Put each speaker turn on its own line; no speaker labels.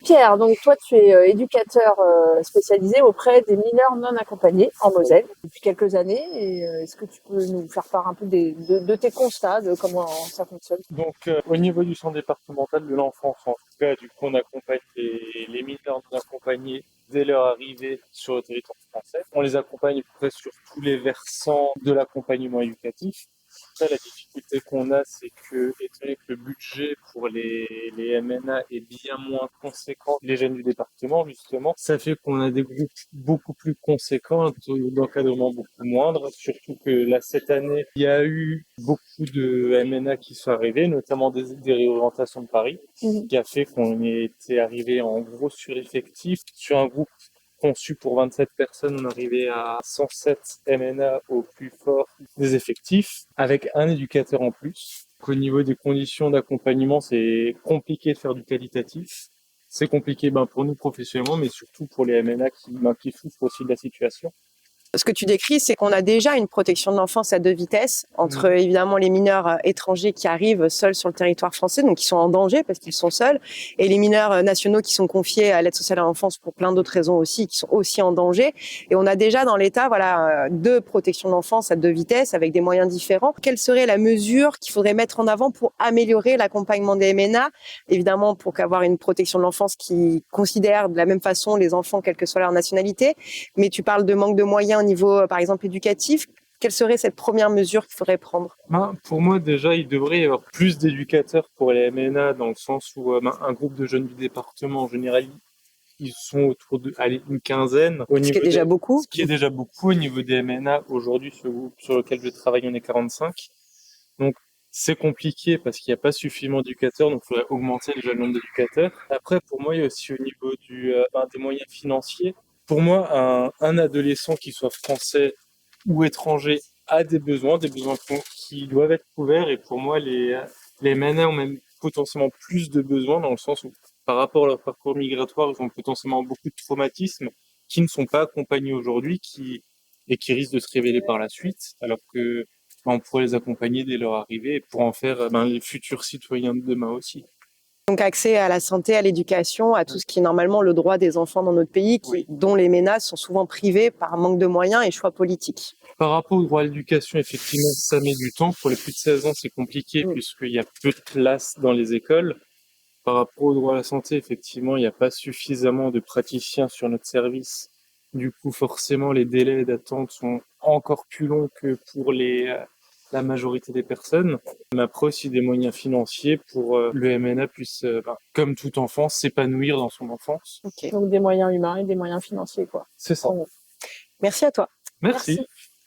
Pierre, donc toi tu es éducateur spécialisé auprès des mineurs non accompagnés en Moselle depuis quelques années. Et est-ce que tu peux nous faire part un peu de tes constats, de comment ça fonctionne?
Donc, au niveau du centre départemental de l'enfance, en tout cas, du coup, on accompagne les mineurs non accompagnés dès leur arrivée sur le territoire français. On les accompagne à peu près sur tous les versants de l'accompagnement éducatif. Après, la difficulté qu'on a, c'est que, étant donné que le budget pour les MNA est bien moins conséquent que les jeunes du département, justement, ça fait qu'on a des groupes beaucoup plus conséquents, un taux d'encadrement beaucoup moindre, surtout que là, cette année, il y a eu beaucoup de MNA qui sont arrivés, notamment des réorientations de Paris, qui a fait qu'on était arrivé en gros sureffectif. Sur un groupe conçu pour 27 personnes, on arrivait à 107 MNA au plus fort des effectifs, avec un éducateur en plus. Au niveau des conditions d'accompagnement, c'est compliqué de faire du qualitatif. C'est compliqué pour nous professionnellement, mais surtout pour les MNA qui souffrent aussi de la situation.
Ce que tu décris, c'est qu'on a déjà une protection de l'enfance à deux vitesses, entre évidemment les mineurs étrangers qui arrivent seuls sur le territoire français, donc qui sont en danger parce qu'ils sont seuls, et les mineurs nationaux qui sont confiés à l'aide sociale à l'enfance pour plein d'autres raisons aussi, qui sont aussi en danger. Et on a déjà dans l'État, deux protections d'enfance à deux vitesses avec des moyens différents. Quelle serait la mesure qu'il faudrait mettre en avant pour améliorer l'accompagnement des MNA? Évidemment, pour qu'avoir une protection de l'enfance qui considère de la même façon les enfants, quelle que soit leur nationalité. Mais tu parles de manque de moyens au niveau, par exemple, éducatif. Quelle serait cette première mesure qu'il faudrait prendre?
Pour moi, déjà, il devrait y avoir plus d'éducateurs pour les MNA, dans le sens où un groupe de jeunes du département, en général, ils sont autour une quinzaine.
Ce qui est déjà beaucoup.
Ce qui est déjà beaucoup au niveau des MNA. Aujourd'hui, ce groupe sur lequel je travaille, on est 45. Donc, c'est compliqué parce qu'il n'y a pas suffisamment d'éducateurs, donc il faudrait augmenter le nombre d'éducateurs. Après, pour moi, il y a aussi au niveau des moyens financiers. Pour moi, un adolescent qui soit français ou étranger a des besoins qui doivent être couverts. Et pour moi, les MNA ont même potentiellement plus de besoins dans le sens où, par rapport à leur parcours migratoire, ils ont potentiellement beaucoup de traumatismes qui ne sont pas accompagnés aujourd'hui et qui risquent de se révéler par la suite, alors que on pourrait les accompagner dès leur arrivée et pour en faire les futurs citoyens de demain aussi.
Donc accès à la santé, à l'éducation, à tout ce qui est normalement le droit des enfants dans notre pays, dont les ménages sont souvent privés par manque de moyens et choix politiques.
Par rapport au droit à l'éducation, effectivement, ça met du temps. Pour les plus de 16 ans, c'est compliqué puisqu'il y a peu de place dans les écoles. Par rapport au droit à la santé, effectivement, il n'y a pas suffisamment de praticiens sur notre service. Du coup, forcément, les délais d'attente sont encore plus longs que pour la majorité des personnes. Mais après aussi des moyens financiers pour le MNA puisse, comme tout enfant, s'épanouir dans son enfance.
Okay. Donc des moyens humains et des moyens financiers, quoi.
C'est ça.
Merci à toi.
Merci.